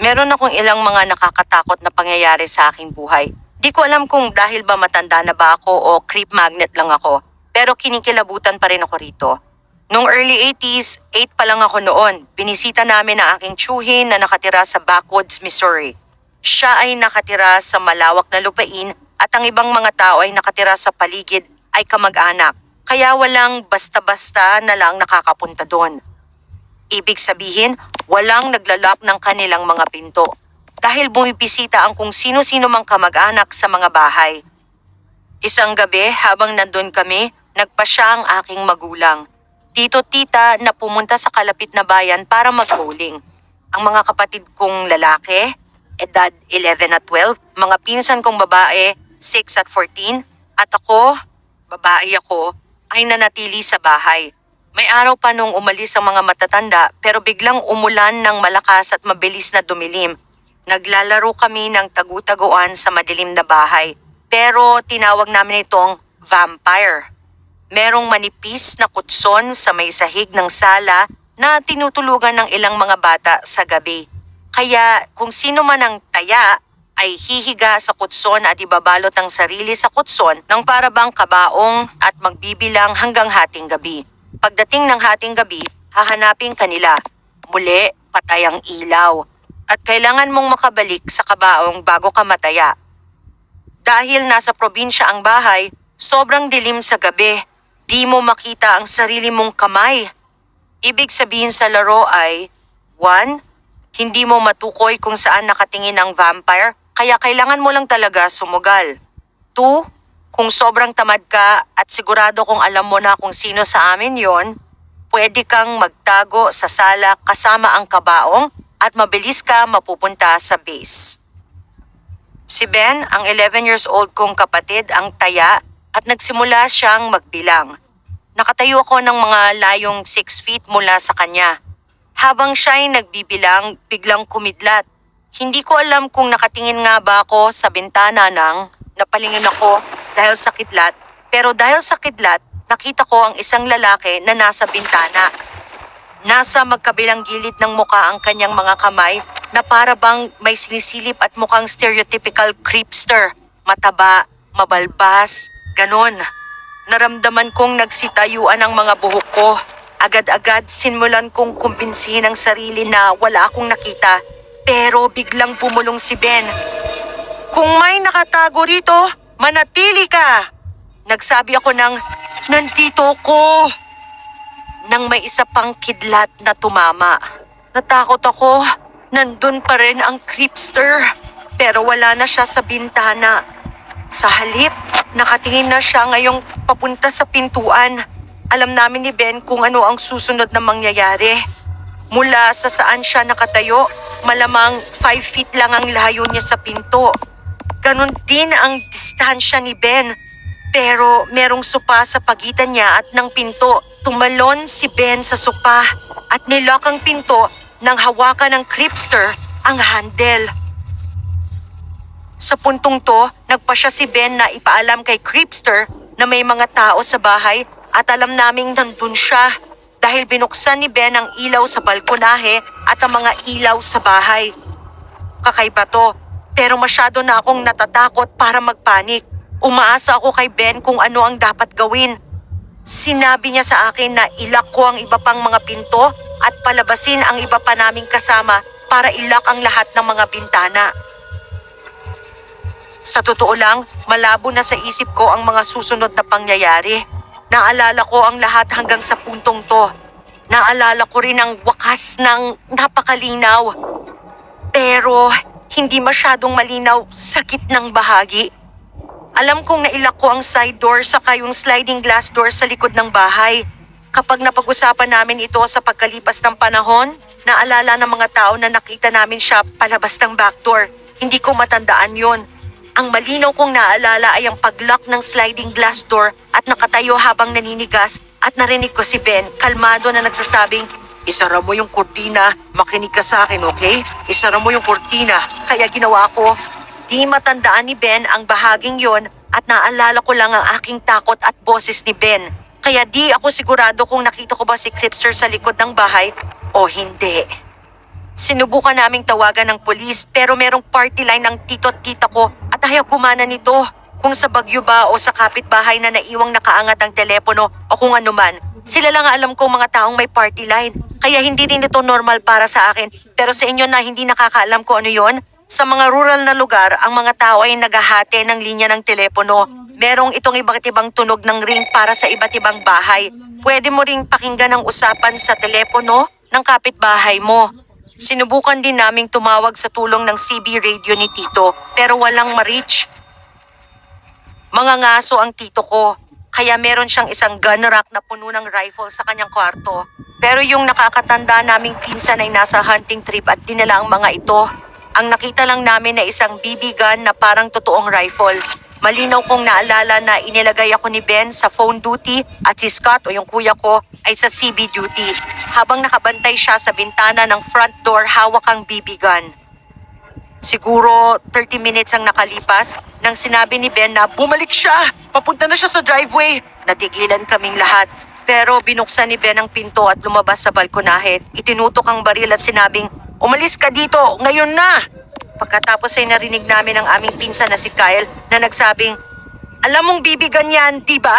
Meron akong ilang mga nakakatakot na pangyayari sa aking buhay. Di ko alam kung dahil ba matanda na ba ako o creep magnet lang ako. Pero kinikilabutan pa rin ako rito. Noong early 80s, 8 pa lang ako noon. Binisita namin ang aking tiyuhin na nakatira sa Backwoods, Missouri. Siya ay nakatira sa malawak na lupain at ang ibang mga tao ay nakatira sa paligid ay kamag-anak. Kaya walang basta-basta na lang nakakapunta doon. Ibig sabihin, walang naglalak ng kanilang mga pinto. Dahil bumibisita ang kung sino-sino mang kamag-anak sa mga bahay. Isang gabi habang nandun kami, nagpasya ang aking magulang. Tito-tita na pumunta sa kalapit na bayan para mag-bowling. Ang mga kapatid kong lalaki, edad 11 at 12, mga pinsan kong babae, 6 at 14, at ako, babae ako, ay nanatili sa bahay. May araw pa nung umalis ang mga matatanda pero biglang umulan ng malakas at mabilis na dumilim. Naglalaro kami ng tagu-taguan sa madilim na bahay pero tinawag namin itong vampire. Merong manipis na kutson sa may sahig ng sala na tinutulugan ng ilang mga bata sa gabi. Kaya kung sino man ang taya ay hihiga sa kutson at ibabalot ang sarili sa kutson ng parabang kabaong at magbibilang hanggang hating gabi. Pagdating ng hating gabi, hahanapin kanila. Muli, patay ang ilaw. At kailangan mong makabalik sa kabaong bago ka mataya. Dahil nasa probinsya ang bahay, sobrang dilim sa gabi. Di mo makita ang sarili mong kamay. Ibig sabihin sa laro ay 1. Hindi mo matukoy kung saan nakatingin ang vampire, kaya kailangan mo lang talaga sumugal. 2. Kung sobrang tamad ka at sigurado kung alam mo na kung sino sa amin yon, pwede kang magtago sa sala kasama ang kabaong at mabilis ka mapupunta sa base. Si Ben, ang 11 years old kong kapatid, ang taya at nagsimula siyang magbilang. Nakatayo ako ng mga layong 6 feet mula sa kanya. Habang siya'y nagbibilang, biglang kumidlat. Hindi ko alam kung nakatingin nga ba ako sa bintana nang napalingon ako dahil sa kidlat, pero dahil sa kidlat, nakita ko ang isang lalaki na nasa bintana. Nasa magkabilang gilid ng muka ang kanyang mga kamay na para bang may sinisilip at mukhang stereotypical creepster. Mataba, mabalbas, ganon. Naramdaman kong nagsitayuan ang mga buhok ko. Agad-agad simulan kong kumbinsihin ang sarili na wala akong nakita. Pero biglang pumulong si Ben. Kung may nakatago rito, manatili ka! Nagsabi ako ng, nandito ko! Nang may isa pang kidlat na tumama. Natakot ako, nandun pa rin ang creepster. Pero wala na siya sa bintana. Sa halip, nakatingin na siya ngayong papunta sa pintuan. Alam namin ni Ben kung ano ang susunod na mangyayari. Mula sa saan siya nakatayo, malamang 5 feet lang ang layo niya sa pinto. Ganon din ang distansya ni Ben. Pero merong sopa sa pagitan niya at ng pinto. Tumalon si Ben sa sopa at nilock ang pinto nang hawakan ng creepster ang handle. Sa puntong to, nagpasya si Ben na ipaalam kay creepster na may mga tao sa bahay at alam naming nandun siya dahil binuksan ni Ben ang ilaw sa balkonahe at ang mga ilaw sa bahay. Kakaiba to, pero masyado na akong natatakot para magpanik. Umaasa ako kay Ben kung ano ang dapat gawin. Sinabi niya sa akin na ilak ko ang iba pang mga pinto at palabasin ang iba pa naming kasama para ilak ang lahat ng mga bintana. Sa totoo lang, malabo na sa isip ko ang mga susunod na pangyayari. Naalala ko ang lahat hanggang sa puntong to. Naalala ko rin ang wakas ng napakalinaw. Pero hindi masyadong malinaw sa gitnang bahagi. Alam kong nailak ko ang side door saka yung sliding glass door sa likod ng bahay. Kapag napag-usapan namin ito sa pagkalipas ng panahon, naalala ng mga tao na nakita namin siya palabas ng backdoor. Hindi ko matandaan yon. Ang malinaw kong naalala ay ang pag-lock ng sliding glass door at nakatayo habang naninigas at narinig ko si Ben, kalmado na nagsasabing, "Isara mo yung kurtina, makinig ka sa akin, okay? Isara mo yung kurtina." Kaya ginawa ko. Di matandaan ni Ben ang bahaging yon at naalala ko lang ang aking takot at boses ni Ben. Kaya di ako sigurado kung nakita ko ba si Creepster sa likod ng bahay o hindi. Sinubukan naming tawagan ng pulis pero merong party line ng tito at tita ko at ayaw kumana nito. Kung sa bagyo ba o sa kapitbahay na naiwang nakaangat ang telepono o kung ano man, sila lang alam kong mga taong may party line. Kaya hindi rin ito normal para sa akin. Pero sa inyo na hindi nakakaalam kung ano yon, sa mga rural na lugar, ang mga tao ay naghahati ng linya ng telepono. Merong itong iba't ibang tunog ng ring para sa iba't ibang bahay. Pwede mo ring pakinggan ang usapan sa telepono ng kapitbahay mo. Sinubukan din naming tumawag sa tulong ng CB radio ni Tito pero walang ma-reach. Mga ngaso ang tito ko, kaya meron siyang isang gun rack na puno ng rifle sa kanyang kwarto. Pero yung nakakatanda naming pinsan ay nasa hunting trip at dinala ang mga ito. Ang nakita lang namin na isang BB gun na parang totoong rifle. Malinaw kong naalala na inilagay ako ni Ben sa phone duty at si Scott o yung kuya ko ay sa CB duty. Habang nakabantay siya sa bintana ng front door, hawak ang BB gun. Siguro 30 minutes ang nakalipas nang sinabi ni Ben na bumalik siya. Papunta na siya sa driveway. Natigilan kaming lahat. Pero binuksan ni Ben ang pinto at lumabas sa balkonahe. Itinutok ang baril at sinabing, "Umalis ka dito, ngayon na!" Pagkatapos ay narinig namin ang aming pinsan na si Kyle na nagsabing, "Alam mong bibigan yan, di ba?"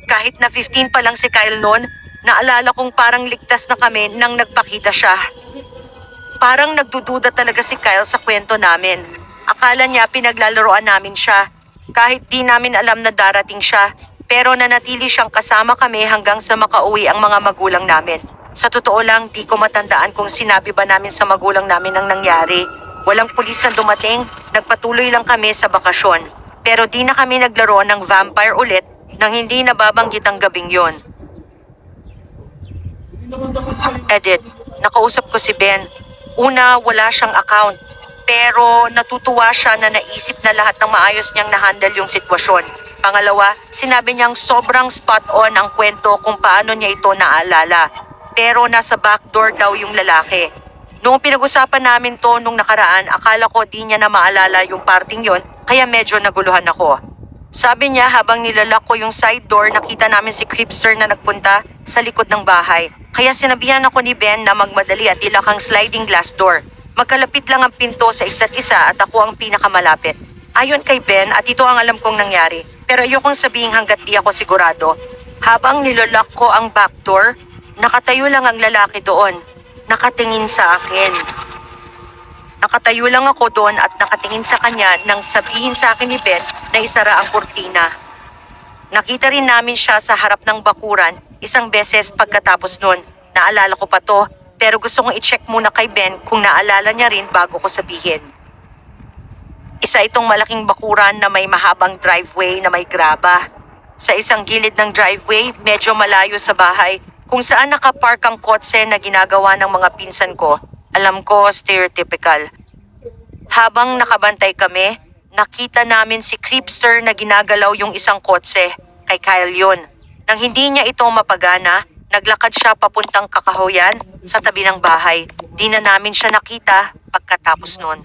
Kahit na 15 pa lang si Kyle noon, naalala kong parang ligtas na kami nang nagpakita siya. Parang nagdududa talaga si Kyle sa kwento namin. Akala niya pinaglalaroan namin siya. Kahit di namin alam na darating siya, pero nanatili siyang kasama kami hanggang sa makauwi ang mga magulang namin. Sa totoo lang, di ko matandaan kung sinabi ba namin sa magulang namin ang nangyari. Walang pulis na dumating, nagpatuloy lang kami sa bakasyon. Pero di na kami naglaro ng vampire ulit nang hindi nababanggit ang gabing yon. Edit, nakausap ko si Ben. Una, wala siyang account. Pero natutuwa siya na naisip na lahat ng maayos niyang nahandle yung sitwasyon. Pangalawa, sinabi niyang sobrang spot on ang kwento kung paano niya ito naalala. Pero nasa backdoor daw yung lalaki. Noong pinag-usapan namin to nung nakaraan, akala ko di niya na maalala yung parting yon, kaya medyo naguluhan ako. Sabi niya habang nilalak ko yung side door, nakita namin si Creepster na nagpunta sa likod ng bahay. Kaya sinabihan ako ni Ben na magmadali at ilak ang sliding glass door. Magkalapit lang ang pinto sa isa't isa at ako ang pinakamalapit. Ayon kay Ben, at ito ang alam kong nangyari, pero ayokong sabihin hanggat di ako sigurado. Habang nilalak ko ang back door, nakatayo lang ang lalaki doon. Nakatingin sa akin. Nakatayo lang ako doon at nakatingin sa kanya nang sabihin sa akin ni Ben na isara ang kurtina. Nakita rin namin siya sa harap ng bakuran isang beses pagkatapos nun. Naalala ko pa to, pero gusto kong i-check muna kay Ben kung naalala niya rin bago ko sabihin. Isa itong malaking bakuran na may mahabang driveway na may graba. Sa isang gilid ng driveway, medyo malayo sa bahay, kung saan nakapark ang kotse na ginagawa ng mga pinsan ko. Alam ko, stereotypical. Habang nakabantay kami, nakita namin si Creepster na ginagalaw yung isang kotse. Kay Kyle yun. Nang hindi niya ito mapagana, naglakad siya papuntang kakahuyan sa tabi ng bahay. Di na namin siya nakita pagkatapos nun.